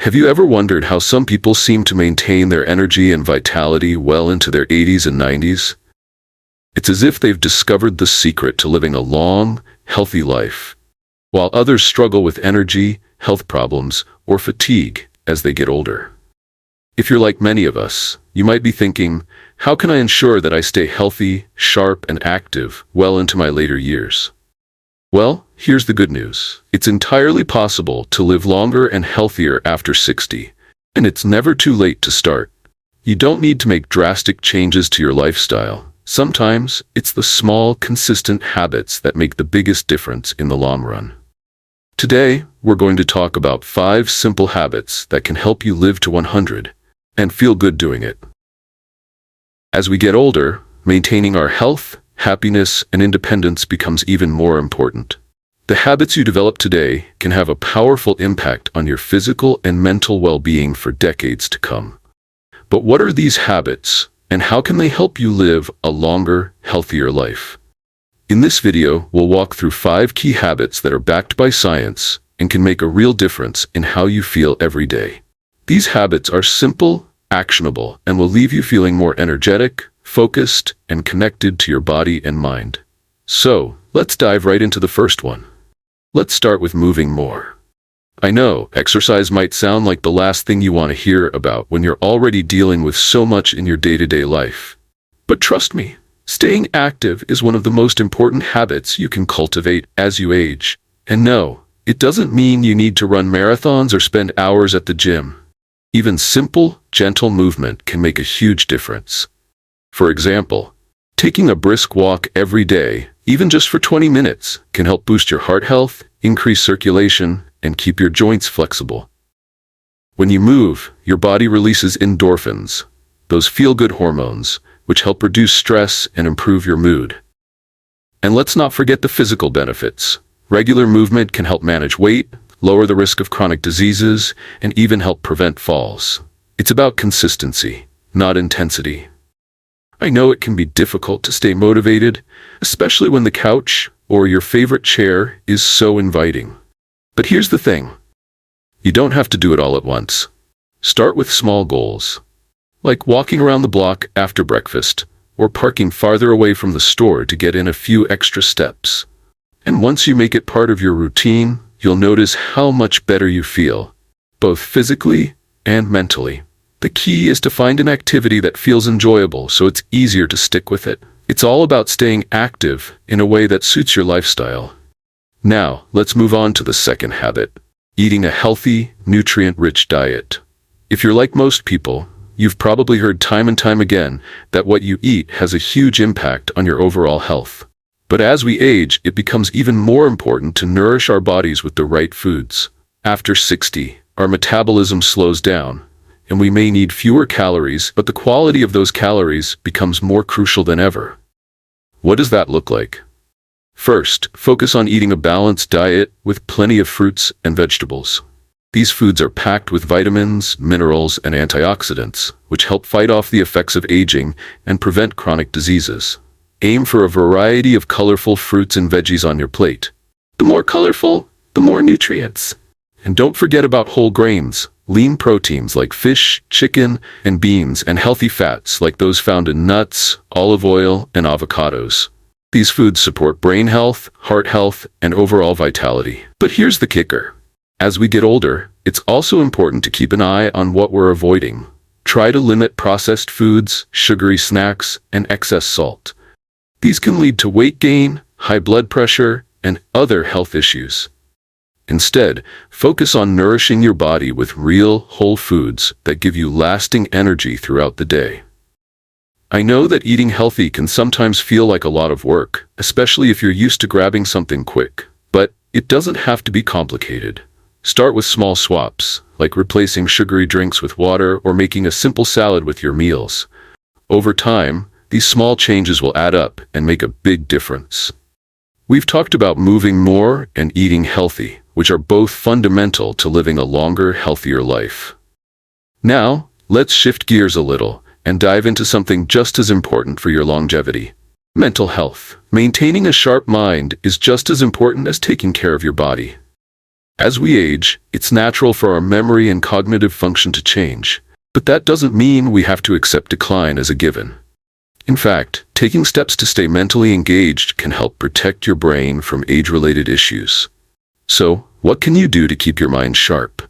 Have you ever wondered how some people seem to maintain their energy and vitality well into their 80s and 90s? It's as if they've discovered the secret to living a long, healthy life, while others struggle with energy, health problems, or fatigue as they get older. If you're like many of us, you might be thinking, how can I ensure that I stay healthy, sharp, and active well into my later years? Well, here's the good news. It's entirely possible to live longer and healthier after 60, and it's never too late to start. You don't need to make drastic changes to your lifestyle. Sometimes it's the small, consistent habits that make the biggest difference in the long run. Today, we're going to talk about 5 simple habits that can help you live to 100 and feel good doing it. As we get older, maintaining our health, happiness, and independence becomes even more important. The habits you develop today can have a powerful impact on your physical and mental well-being for decades to come. But what are these habits, and how can they help you live a longer, healthier life? In this video, we'll walk through 5 key habits that are backed by science and can make a real difference in how you feel every day. These habits are simple, actionable, and will leave you feeling more energetic, focused, and connected to your body and mind. So, let's dive right into the first one. Let's start with moving more. I know, exercise might sound like the last thing you want to hear about when you're already dealing with so much in your day-to-day life. But trust me, staying active is one of the most important habits you can cultivate as you age. And no, it doesn't mean you need to run marathons or spend hours at the gym. Even simple, gentle movement can make a huge difference. For example, taking a brisk walk every day, even just for 20 minutes, can help boost your heart health, increase circulation, and keep your joints flexible. When you move, your body releases endorphins, those feel-good hormones, which help reduce stress and improve your mood. And let's not forget the physical benefits. Regular movement can help manage weight, lower the risk of chronic diseases, and even help prevent falls. It's about consistency, not intensity. I know it can be difficult to stay motivated, especially when the couch or your favorite chair is so inviting. But here's the thing. You don't have to do it all at once. Start with small goals, like walking around the block after breakfast, or parking farther away from the store to get in a few extra steps. And once you make it part of your routine, you'll notice how much better you feel, both physically and mentally. The key is to find an activity that feels enjoyable so it's easier to stick with it. It's all about staying active in a way that suits your lifestyle. Now, let's move on to the second habit, eating a healthy, nutrient-rich diet. If you're like most people, you've probably heard time and time again that what you eat has a huge impact on your overall health. But as we age, it becomes even more important to nourish our bodies with the right foods. After 60, our metabolism slows down, and we may need fewer calories, but the quality of those calories becomes more crucial than ever. What does that look like? First, focus on eating a balanced diet with plenty of fruits and vegetables. These foods are packed with vitamins, minerals, and antioxidants, which help fight off the effects of aging and prevent chronic diseases. Aim for a variety of colorful fruits and veggies on your plate. The more colorful, the more nutrients. And don't forget about whole grains, lean proteins like fish, chicken, and beans, and healthy fats like those found in nuts, olive oil, and avocados. These foods support brain health, heart health, and overall vitality. But here's the kicker. As we get older, it's also important to keep an eye on what we're avoiding. Try to limit processed foods, sugary snacks, and excess salt. These can lead to weight gain, high blood pressure, and other health issues. Instead, focus on nourishing your body with real, whole foods that give you lasting energy throughout the day. I know that eating healthy can sometimes feel like a lot of work, especially if you're used to grabbing something quick. But it doesn't have to be complicated. Start with small swaps, like replacing sugary drinks with water or making a simple salad with your meals. Over time, these small changes will add up and make a big difference. We've talked about moving more and eating healthy, which are both fundamental to living a longer, healthier life. Now, let's shift gears a little and dive into something just as important for your longevity: mental health. Maintaining a sharp mind is just as important as taking care of your body. As we age, it's natural for our memory and cognitive function to change, but that doesn't mean we have to accept decline as a given. In fact, taking steps to stay mentally engaged can help protect your brain from age-related issues. So, what can you do to keep your mind sharp?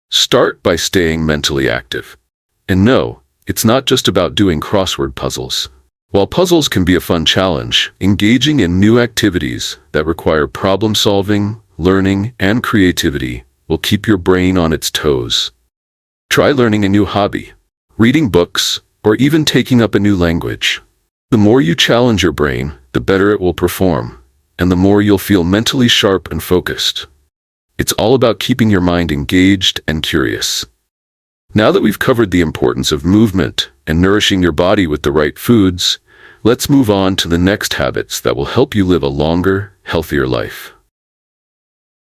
Start by staying mentally active. And no, it's not just about doing crossword puzzles. While puzzles can be a fun challenge, engaging in new activities that require problem-solving, learning, and creativity will keep your brain on its toes. Try learning a new hobby, reading books, or even taking up a new language. The more you challenge your brain, the better it will perform, and the more you'll feel mentally sharp and focused. It's all about keeping your mind engaged and curious. Now that we've covered the importance of movement and nourishing your body with the right foods, let's move on to the next habits that will help you live a longer, healthier life.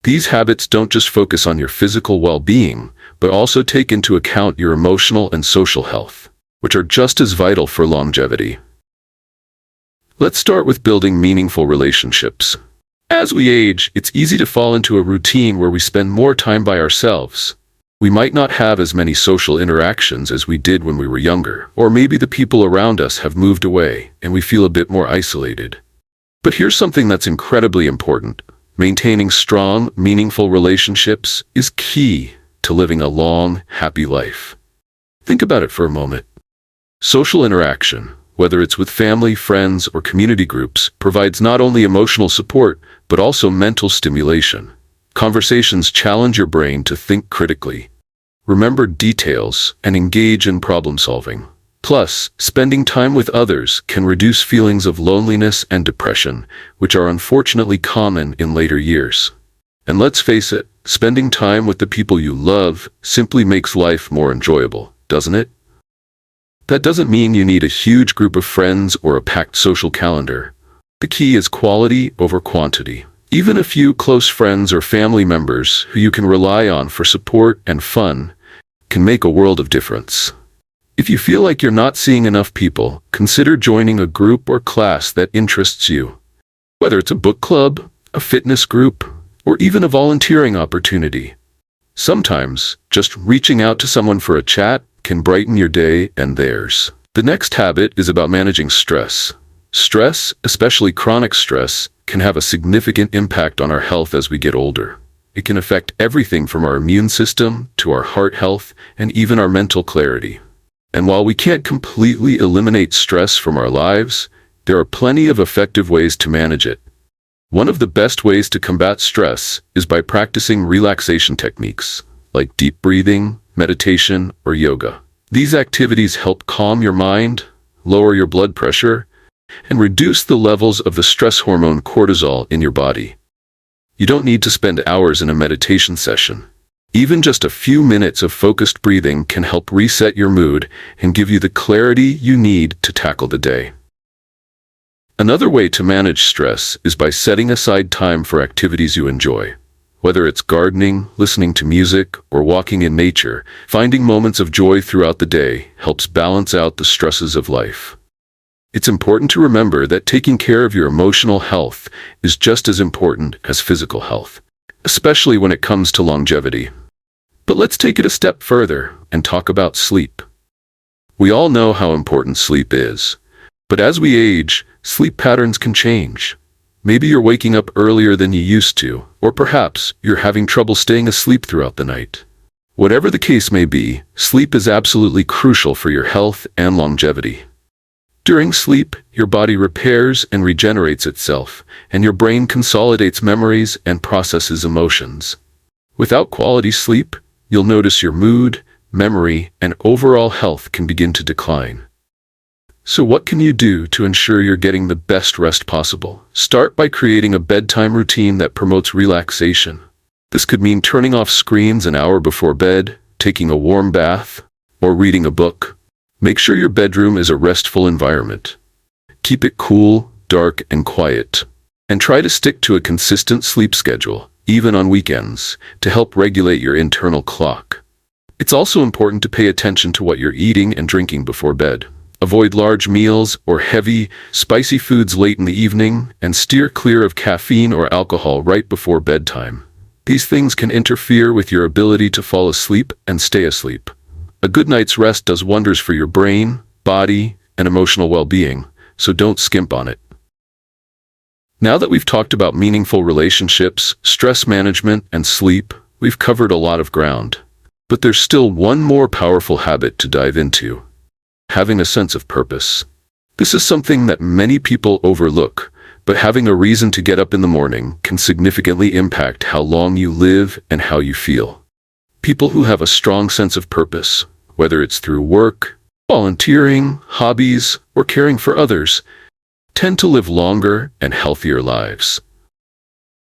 These habits don't just focus on your physical well-being, but also take into account your emotional and social health, which are just as vital for longevity. Let's start with building meaningful relationships. As we age, it's easy to fall into a routine where we spend more time by ourselves. We might not have as many social interactions as we did when we were younger, or maybe the people around us have moved away and we feel a bit more isolated. But here's something that's incredibly important. Maintaining strong, meaningful relationships is key to living a long, happy life. Think about it for a moment. Social interaction, whether it's with family, friends, or community groups, provides not only emotional support, but also mental stimulation. Conversations challenge your brain to think critically, remember details, and engage in problem solving. Plus, spending time with others can reduce feelings of loneliness and depression, which are unfortunately common in later years. And let's face it, spending time with the people you love simply makes life more enjoyable, doesn't it? That doesn't mean you need a huge group of friends or a packed social calendar. The key is quality over quantity. Even a few close friends or family members who you can rely on for support and fun can make a world of difference. If you feel like you're not seeing enough people, consider joining a group or class that interests you. Whether it's a book club, a fitness group, or even a volunteering opportunity. Sometimes, just reaching out to someone for a chat can brighten your day and theirs. The next habit is about managing stress. Stress, especially chronic stress, can have a significant impact on our health as we get older. It can affect everything from our immune system to our heart health and even our mental clarity. And while we can't completely eliminate stress from our lives, there are plenty of effective ways to manage it. One of the best ways to combat stress is by practicing relaxation techniques, like deep breathing, meditation, or yoga. These activities help calm your mind, lower your blood pressure, and reduce the levels of the stress hormone cortisol in your body. You don't need to spend hours in a meditation session. Even just a few minutes of focused breathing can help reset your mood and give you the clarity you need to tackle the day. Another way to manage stress is by setting aside time for activities you enjoy. Whether it's gardening, listening to music, or walking in nature, finding moments of joy throughout the day helps balance out the stresses of life. It's important to remember that taking care of your emotional health is just as important as physical health, especially when it comes to longevity. But let's take it a step further and talk about sleep. We all know how important sleep is, but as we age, sleep patterns can change. Maybe you're waking up earlier than you used to, or perhaps you're having trouble staying asleep throughout the night. Whatever the case may be, sleep is absolutely crucial for your health and longevity. During sleep, your body repairs and regenerates itself, and your brain consolidates memories and processes emotions. Without quality sleep, you'll notice your mood, memory, and overall health can begin to decline. So what can you do to ensure you're getting the best rest possible? Start by creating a bedtime routine that promotes relaxation. This could mean turning off screens an hour before bed, taking a warm bath, or reading a book. Make sure your bedroom is a restful environment. Keep it cool, dark, and quiet. And try to stick to a consistent sleep schedule, even on weekends, to help regulate your internal clock. It's also important to pay attention to what you're eating and drinking before bed. Avoid large meals or heavy, spicy foods late in the evening, and steer clear of caffeine or alcohol right before bedtime. These things can interfere with your ability to fall asleep and stay asleep. A good night's rest does wonders for your brain, body, and emotional well-being, so don't skimp on it. Now that we've talked about meaningful relationships, stress management, and sleep, we've covered a lot of ground. But there's still one more powerful habit to dive into: having a sense of purpose. This is something that many people overlook, but having a reason to get up in the morning can significantly impact how long you live and how you feel. People who have a strong sense of purpose, whether it's through work, volunteering, hobbies, or caring for others, tend to live longer and healthier lives.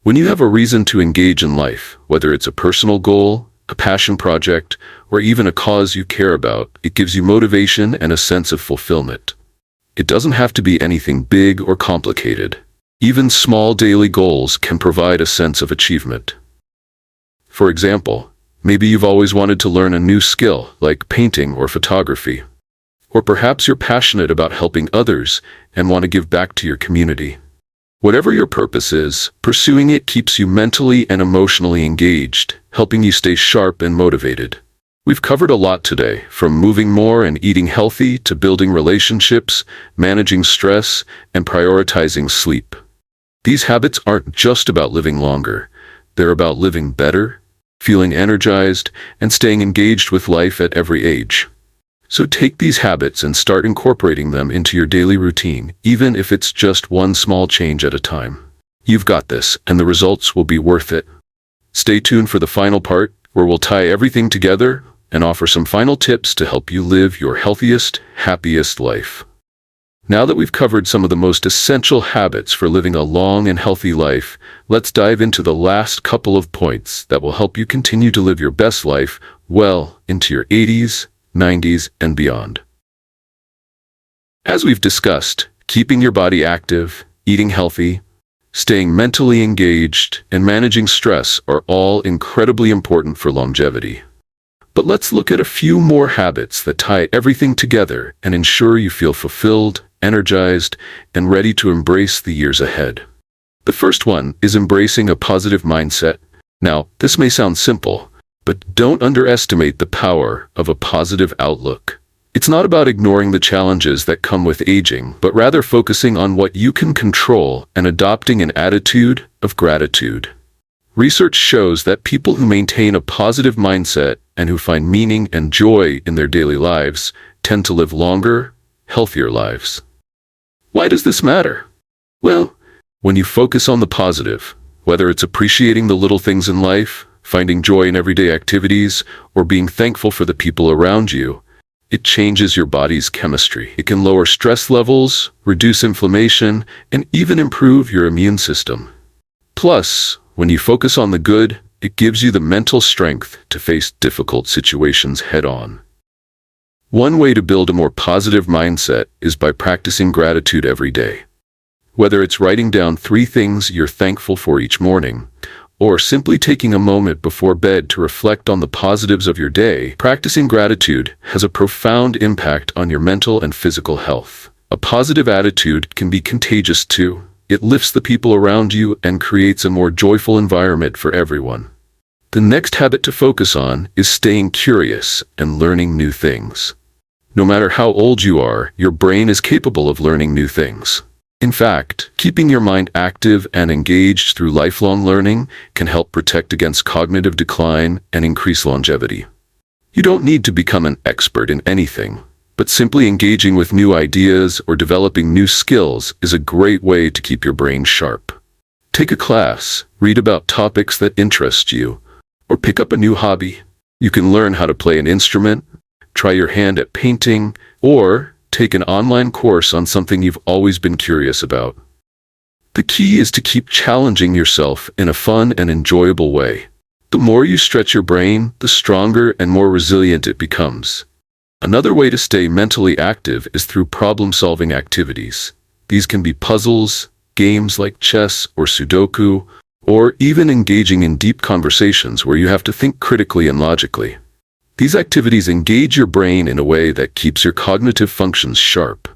When you have a reason to engage in life, whether it's a personal goal, a passion project, or even a cause you care about, it gives you motivation and a sense of fulfillment. It doesn't have to be anything big or complicated. Even small daily goals can provide a sense of achievement. For example, maybe you've always wanted to learn a new skill, like painting or photography. Or perhaps you're passionate about helping others and want to give back to your community. Whatever your purpose is, pursuing it keeps you mentally and emotionally engaged, helping you stay sharp and motivated. We've covered a lot today, from moving more and eating healthy to building relationships, managing stress, and prioritizing sleep. These habits aren't just about living longer. They're about living better, feeling energized, and staying engaged with life at every age. So take these habits and start incorporating them into your daily routine, even if it's just one small change at a time. You've got this, and the results will be worth it. Stay tuned for the final part, where we'll tie everything together and offer some final tips to help you live your healthiest, happiest life. Now that we've covered some of the most essential habits for living a long and healthy life, let's dive into the last couple of points that will help you continue to live your best life well into your 80s, 90s, and beyond. As we've discussed, keeping your body active, eating healthy, staying mentally engaged, and managing stress are all incredibly important for longevity. But let's look at a few more habits that tie everything together and ensure you feel fulfilled, energized, and ready to embrace the years ahead. The first one is embracing a positive mindset. Now, this may sound simple, but don't underestimate the power of a positive outlook. It's not about ignoring the challenges that come with aging, but rather focusing on what you can control and adopting an attitude of gratitude. Research shows that people who maintain a positive mindset and who find meaning and joy in their daily lives tend to live longer, healthier lives. Why does this matter? Well, when you focus on the positive, whether it's appreciating the little things in life, finding joy in everyday activities, or being thankful for the people around you, it changes your body's chemistry. It can lower stress levels, reduce inflammation, and even improve your immune system. Plus, when you focus on the good, it gives you the mental strength to face difficult situations head-on. One way to build a more positive mindset is by practicing gratitude every day. Whether it's writing down 3 things you're thankful for each morning, or simply taking a moment before bed to reflect on the positives of your day, practicing gratitude has a profound impact on your mental and physical health. A positive attitude can be contagious too. It lifts the people around you and creates a more joyful environment for everyone. The next habit to focus on is staying curious and learning new things. No matter how old you are, your brain is capable of learning new things. In fact, keeping your mind active and engaged through lifelong learning can help protect against cognitive decline and increase longevity. You don't need to become an expert in anything, but simply engaging with new ideas or developing new skills is a great way to keep your brain sharp. Take a class, read about topics that interest you, or pick up a new hobby. You can learn how to play an instrument, try your hand at painting, or take an online course on something you've always been curious about. The key is to keep challenging yourself in a fun and enjoyable way. The more you stretch your brain, the stronger and more resilient it becomes. Another way to stay mentally active is through problem-solving activities. These can be puzzles, games like chess or Sudoku, or even engaging in deep conversations where you have to think critically and logically. These activities engage your brain in a way that keeps your cognitive functions sharp,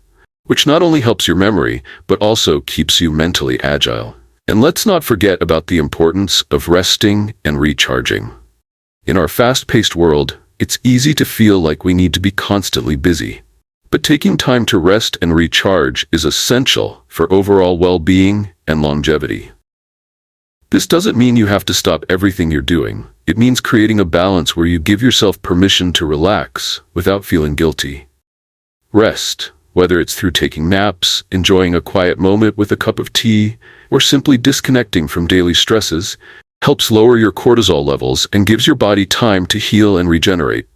which not only helps your memory, but also keeps you mentally agile. And let's not forget about the importance of resting and recharging. In our fast-paced world, it's easy to feel like we need to be constantly busy. But taking time to rest and recharge is essential for overall well-being and longevity. This doesn't mean you have to stop everything you're doing. It means creating a balance where you give yourself permission to relax without feeling guilty. Rest, whether it's through taking naps, enjoying a quiet moment with a cup of tea, or simply disconnecting from daily stresses, helps lower your cortisol levels and gives your body time to heal and regenerate.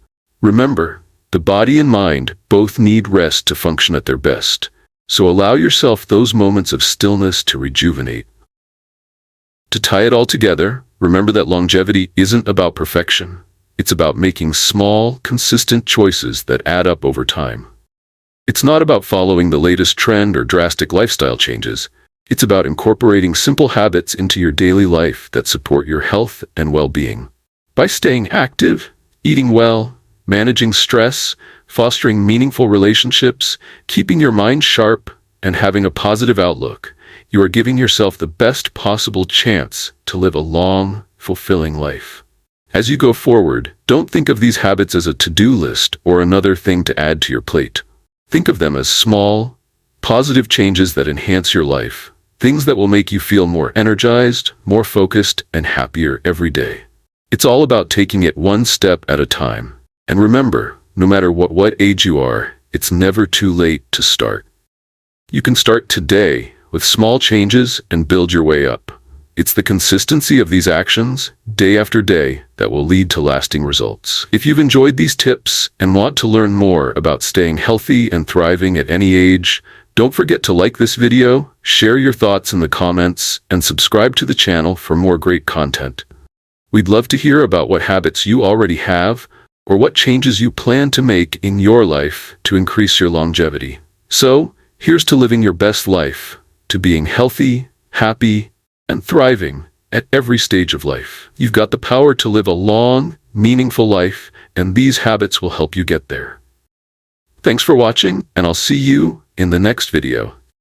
Remember, the body and mind both need rest to function at their best, so allow yourself those moments of stillness to rejuvenate. To tie it all together, remember that longevity isn't about perfection. It's about making small, consistent choices that add up over time. It's not about following the latest trend or drastic lifestyle changes. It's about incorporating simple habits into your daily life that support your health and well-being. By staying active, eating well, managing stress, fostering meaningful relationships, keeping your mind sharp, and having a positive outlook, you are giving yourself the best possible chance to live a long, fulfilling life. As you go forward, don't think of these habits as a to-do list or another thing to add to your plate. Think of them as small, positive changes that enhance your life, things that will make you feel more energized, more focused, and happier every day. It's all about taking it one step at a time. And remember, no matter what age you are, it's never too late to start. You can start today with small changes and build your way up. It's the consistency of these actions, day after day, that will lead to lasting results. If you've enjoyed these tips and want to learn more about staying healthy and thriving at any age, don't forget to like this video, share your thoughts in the comments, and subscribe to the channel for more great content. We'd love to hear about what habits you already have, or what changes you plan to make in your life to increase your longevity. So, here's to living your best life, to being healthy, happy, and thriving at every stage of life. You've got the power to live a long, meaningful life, and these habits will help you get there. Thanks for watching, and I'll see you in the next video.